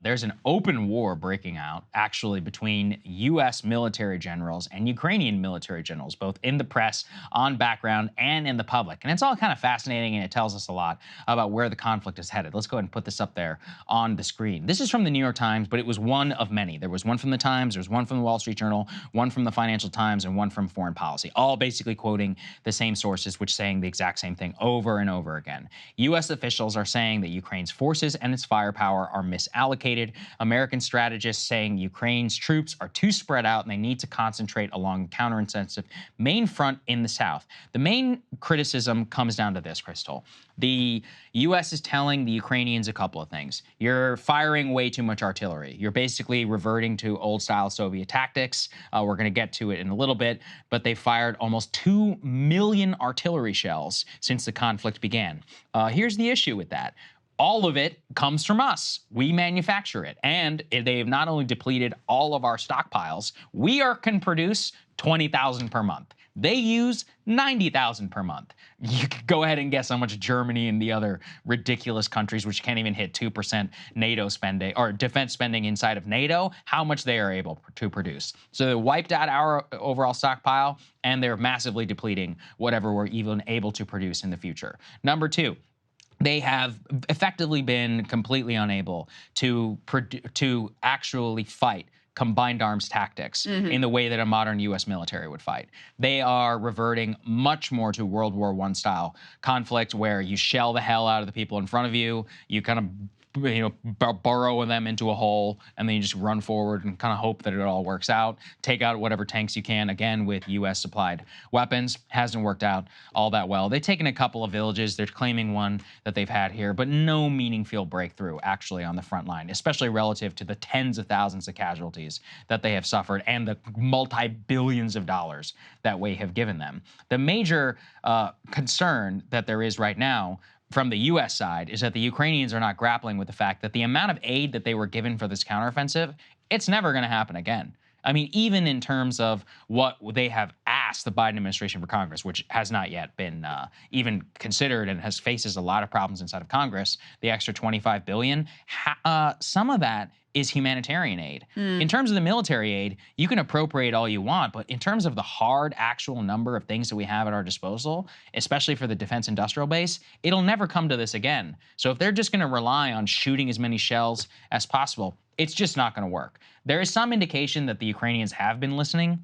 There's an open war breaking out, actually, between U.S. military generals and Ukrainian military generals, both in the press, on background, and in the public. And it's all kind of fascinating, and it tells us a lot about where the conflict is headed. Let's go ahead and put this up there on the screen. This is from the New York Times, but it was one of many. There was one from the Times, there was one from the Wall Street Journal, one from the Financial Times, and one from Foreign Policy, all basically quoting the same sources, which saying the exact same thing over and over again. U.S. officials are saying that Ukraine's forces and its firepower are misallocated. American strategists saying Ukraine's troops are too spread out and they need to concentrate along the counterintensive main front in the south. The main criticism comes down to this, Krystal. The U.S. is telling the Ukrainians a couple of things. You're firing way too much artillery. You're basically reverting to old-style Soviet tactics. We're going to get to it in a little bit, but they fired almost 2 million artillery shells since the conflict began. Here's the issue with that. All of it comes from us. We manufacture it. And they have not only depleted all of our stockpiles, we can produce 20,000 per month. They use 90,000 per month. You could go ahead and guess how much Germany and the other ridiculous countries, which can't even hit 2% NATO spending or defense spending inside of NATO, how much they are able to produce. So they wiped out our overall stockpile, and they're massively depleting whatever we're even able to produce in the future. Number two, they have effectively been completely unable to actually fight combined arms tactics in the way that a modern U.S. military would fight. They are reverting much more to World War I style conflict, where you shell the hell out of the people in front of you, you kind of burrow them into a hole, and then you just run forward and kind of hope that it all works out. Take out whatever tanks you can, again, with U.S. supplied weapons. Hasn't worked out all that well. They've taken a couple of villages. They're claiming one that they've had here, but no meaningful breakthrough actually on the front line, especially relative to the tens of thousands of casualties that they have suffered and the multi-billions of dollars that we have given them. The major concern that there is right now from the U.S. side is that the Ukrainians are not grappling with the fact that the amount of aid that they were given for this counteroffensive, it's never going to happen again. I mean, even in terms of what they have asked the Biden administration for Congress, which has not yet been even considered and faces a lot of problems inside of Congress, the extra $25 billion, some of that is humanitarian aid. In terms of the military aid, you can appropriate all you want, but in terms of the hard actual number of things that we have at our disposal, especially for the defense industrial base, it'll never come to this again. So if they're just going to rely on shooting as many shells as possible, it's just not going to work. There is some indication that the Ukrainians have been listening,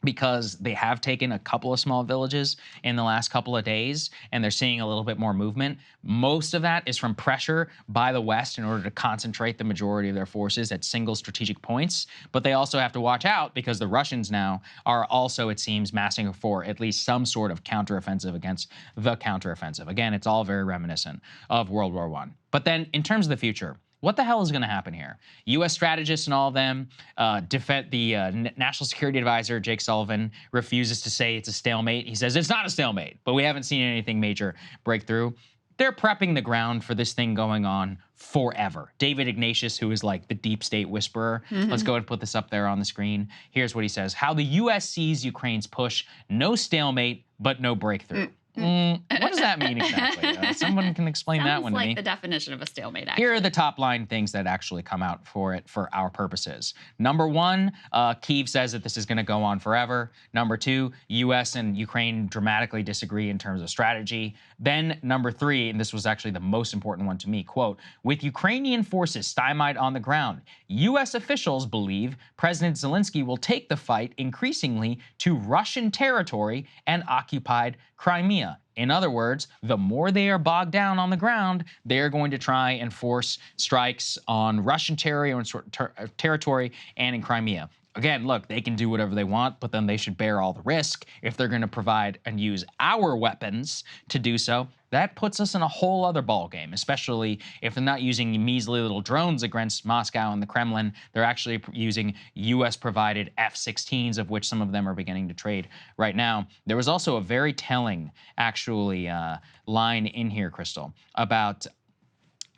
because they have taken a couple of small villages in the last couple of days, and they're seeing a little bit more movement. Most of that is from pressure by the West in order to concentrate the majority of their forces at single strategic points. But they also have to watch out, because the Russians now are also, it seems, massing for at least some sort of counteroffensive against the counteroffensive. Again, it's all very reminiscent of World War I. But then in terms of the future, what the hell is going to happen here? U.S. strategists and all of them, National Security Advisor Jake Sullivan refuses to say it's a stalemate. He says it's not a stalemate, but we haven't seen anything major breakthrough. They're prepping the ground for this thing going on forever. David Ignatius, who is like the deep state whisperer, let's go ahead and put this up there on the screen. Here's what he says. How the U.S. sees Ukraine's push: no stalemate, but no breakthrough. What does that mean exactly? Someone can explain that one to me. Sounds like the definition of a stalemate, actually. Here are the top line things that actually come out for it for our purposes. Number one, Kyiv says that this is going to go on forever. Number two, U.S. and Ukraine dramatically disagree in terms of strategy. Then number three, and this was actually the most important one to me, quote, with Ukrainian forces stymied on the ground, U.S. officials believe President Zelensky will take the fight increasingly to Russian territory and occupied Crimea. In other words, the more they are bogged down on the ground, they're going to try and force strikes on Russian territory and in Crimea. Again, look, they can do whatever they want, but then they should bear all the risk if they're going to provide and use our weapons to do so. That puts us in a whole other ballgame, especially if they're not using measly little drones against Moscow and the Kremlin. They're actually using U.S.-provided F-16s, of which some of them are beginning to trade right now. There was also a very telling, actually, line in here, Krystal, about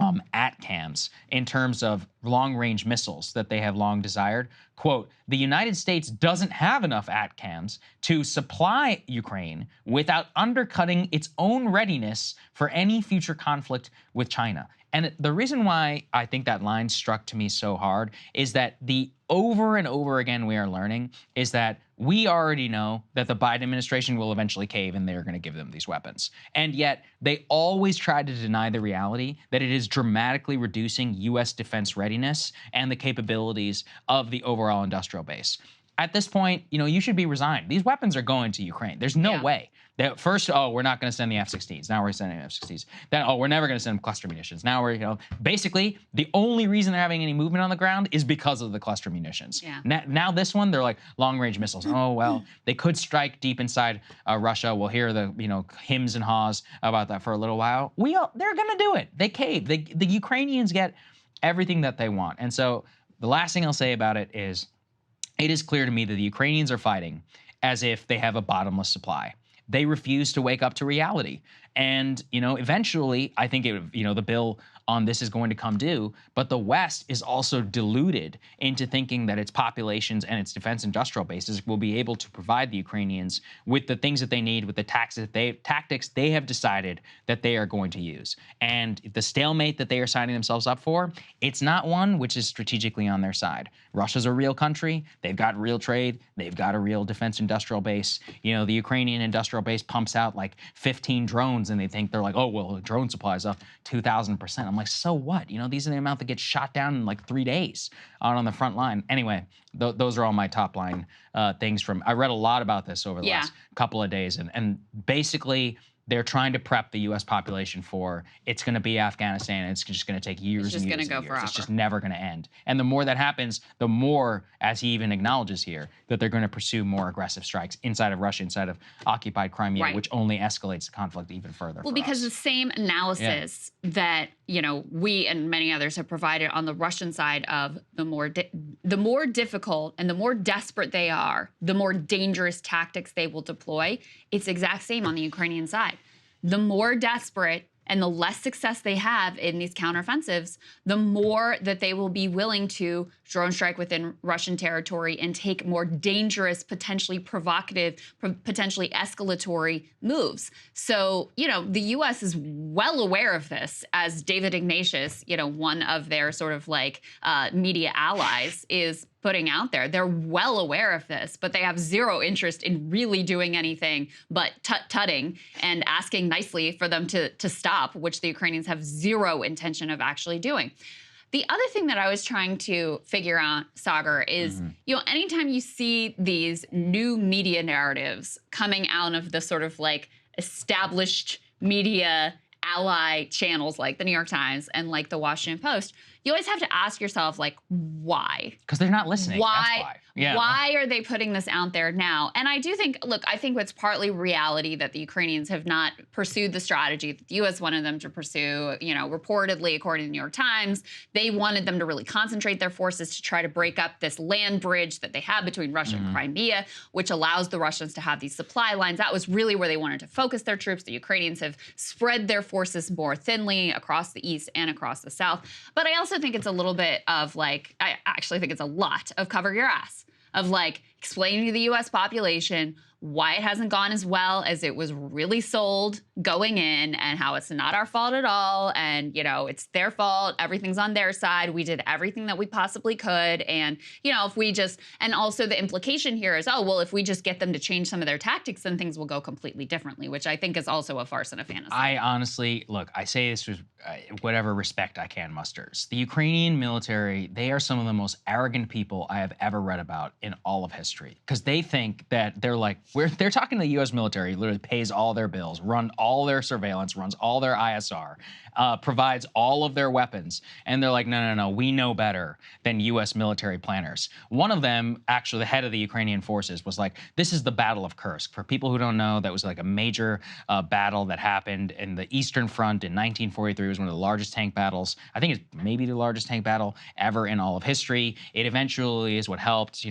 ATACMS in terms of long-range missiles that they have long desired. Quote, the United States doesn't have enough ATACMS to supply Ukraine without undercutting its own readiness for any future conflict with China. And the reason why I think that line struck to me so hard is that the over and over again we are learning is that we already know that the Biden administration will eventually cave and they're going to give them these weapons. And yet they always try to deny the reality that it is dramatically reducing U.S. defense readiness and the capabilities of the overall industrial base. At this point, you should be resigned. These weapons are going to Ukraine. There's no way. That first, we're not going to send the F-16s. Now we're sending F-16s. Then, we're never going to send cluster munitions. Now we're, basically, the only reason they're having any movement on the ground is because of the cluster munitions. Yeah. Now this one, they're like long-range missiles. Oh, well, they could strike deep inside Russia. We'll hear the, hems and haws about that for a little while. They're going to do it. They cave. The Ukrainians get everything that they want. And so the last thing I'll say about it is clear to me that the Ukrainians are fighting as if they have a bottomless supply. They refuse to wake up to reality. And, eventually, I think the bill on this is going to come due, but the West is also deluded into thinking that its populations and its defense industrial bases will be able to provide the Ukrainians with the things that they need, with the tactics they have decided that they are going to use. And the stalemate that they are signing themselves up for, it's not one which is strategically on their side. Russia's a real country. They've got real trade. They've got a real defense industrial base. The Ukrainian industrial base pumps out like 15 drones and they think they're like, oh, well, the drone supply is up 2,000%. I'm like, so what? These are the amount that get shot down in like 3 days out on the front line. Anyway, those are all my top line things from. I read a lot about this over the last couple of days, and basically they're trying to prep the U.S. population for it's going to be Afghanistan, and it's just going to take years and years and years. Forever. It's just never going to end. And the more that happens, the more, as he even acknowledges here, that they're going to pursue more aggressive strikes inside of Russia, inside of occupied Crimea, which only escalates the conflict even further. Well, because the same analysis that we and many others have provided on the Russian side of the more difficult and the more desperate they are, the more dangerous tactics they will deploy. It's the exact same on the Ukrainian side. The more desperate and the less success they have in these counteroffensives, the more that they will be willing to drone strike within Russian territory and take more dangerous, potentially provocative, potentially escalatory moves. So, the U.S. is well aware of this, as David Ignatius, one of their sort of like media allies, is putting out there. They're well aware of this, but they have zero interest in really doing anything but tut-tutting and asking nicely for them to stop, which the Ukrainians have zero intention of actually doing. The other thing that I was trying to figure out, Saagar, is, anytime you see these new media narratives coming out of the sort of like established media ally channels like the New York Times and like the Washington Post, you always have to ask yourself, like, why? Because they're not listening. Why? That's why. Yeah. Why are they putting this out there now? And I do think, look, I think it's partly reality that the Ukrainians have not pursued the strategy that the U.S. wanted them to pursue. Reportedly, according to the New York Times, they wanted them to really concentrate their forces to try to break up this land bridge that they have between Russia and Crimea, which allows the Russians to have these supply lines. That was really where they wanted to focus their troops. The Ukrainians have spread their forces more thinly across the east and across the south. But I also think it's a little bit of like, I actually think it's a lot of cover your ass, of like explaining to the U.S. population why it hasn't gone as well as it was really sold going in, and how it's not our fault at all, and it's their fault, everything's on their side, we did everything that we possibly could, and if we just, and also the implication here is, oh well, if we just get them to change some of their tactics, then things will go completely differently, which I think is also a farce and a fantasy. I honestly, look, I say this with whatever respect I can muster. The Ukrainian military, they are some of the most arrogant people I have ever read about in all of history, because they think that they're like, they're talking to the U.S. military, literally pays all their bills, run all their surveillance, runs all their ISR, provides all of their weapons. And they're like, no, we know better than U.S. military planners. One of them, actually the head of the Ukrainian forces, was like, this is the Battle of Kursk. For people who don't know, that was like a major battle that happened in the Eastern Front in 1943. It was one of the largest tank battles. I think it's maybe the largest tank battle ever in all of history. It eventually is what helped,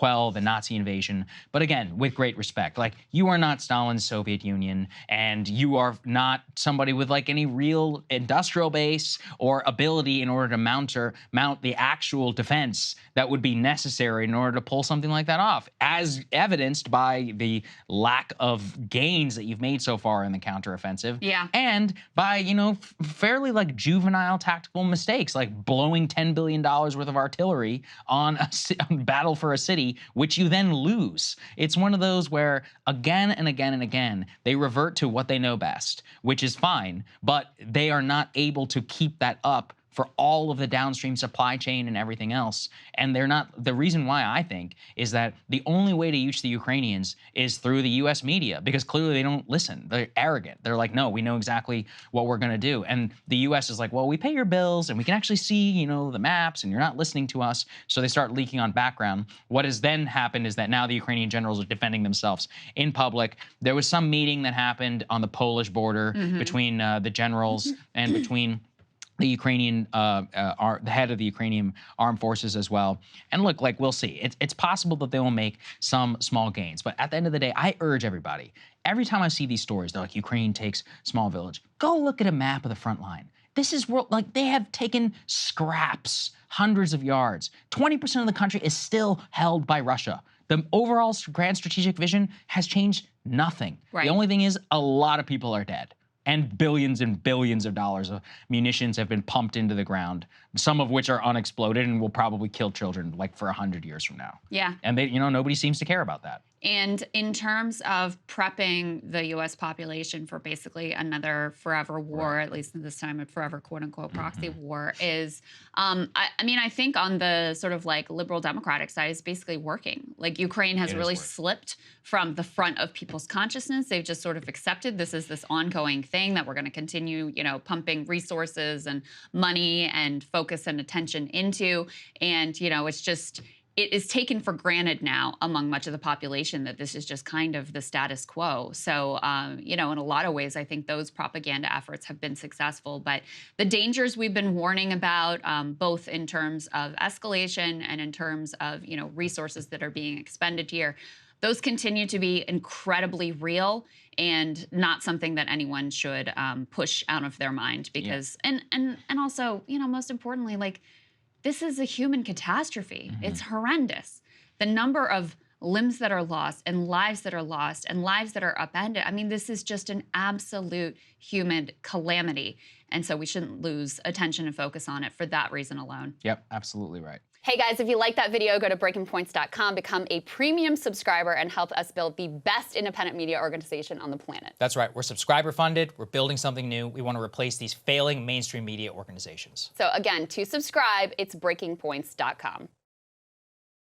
quell the Nazi invasion. But again, with great respect, like, you are not Stalin's Soviet Union, and you are not somebody with like any real industrial base or ability in order to mount the actual defense that would be necessary in order to pull something like that off, as evidenced by the lack of gains that you've made so far in the counteroffensive. Yeah. And by, you know, fairly like juvenile tactical mistakes, like blowing $10 billion worth of artillery on a battle for a city, which you then lose. It's one of those where again and again and again, they revert to what they know best, which is fine, but they are not able to keep that up for all of the downstream supply chain and everything else. And they're not, the reason why I think is that the only way to reach the Ukrainians is through the US media, because clearly they don't listen. They're arrogant. They're like, no, we know exactly what we're gonna do. And the US is like, well, we pay your bills and we can actually see, you know, the maps, and you're not listening to us. So they start leaking on background. What has then happened is that now the Ukrainian generals are defending themselves in public. There was some meeting that happened on the Polish border between the generals and between the Ukrainian, the head of the Ukrainian armed forces as well. And look, like, we'll see. It's possible that they will make some small gains. But at the end of the day, I urge everybody, every time I see these stories, they're like, Ukraine takes small village, go look at a map of the front line. This is like, they have taken scraps, hundreds of yards. 20% of the country is still held by Russia. The overall grand strategic vision has changed nothing. Right. The only thing is, a lot of people are dead. And billions of dollars of munitions have been pumped into the ground, some of which are unexploded and will probably kill children like for 100 years from now. Yeah. And they, you know, nobody seems to care about that. And in terms of prepping the U.S. population for basically another forever war, at least this time a forever quote-unquote proxy war, is, I mean, I think on the sort of like liberal democratic side is basically working. Like, Ukraine has really slipped from the front of people's consciousness. They've just sort of accepted this is this ongoing thing that we're going to continue, you know, pumping resources and money and focus and attention into. And, you know, it's just, it is taken for granted now among much of the population that this is just kind of the status quo. So, you know, in a lot of ways, I think those propaganda efforts have been successful. But the dangers we've been warning about, both in terms of escalation and in terms of, you know, resources that are being expended here, those continue to be incredibly real and not something that anyone should push out of their mind. Because, and also, you know, most importantly, like, this is a human catastrophe. It's horrendous. The number of limbs that are lost and lives that are upended. I mean, this is just an absolute human calamity. And so we shouldn't lose attention and focus on it for that reason alone. Yep, absolutely right. Hey guys, if you like that video, go to breakingpoints.com, become a premium subscriber, and help us build the best independent media organization on the planet. That's right. We're subscriber funded. We're building something new. We want to replace these failing mainstream media organizations. So again, to subscribe, it's breakingpoints.com.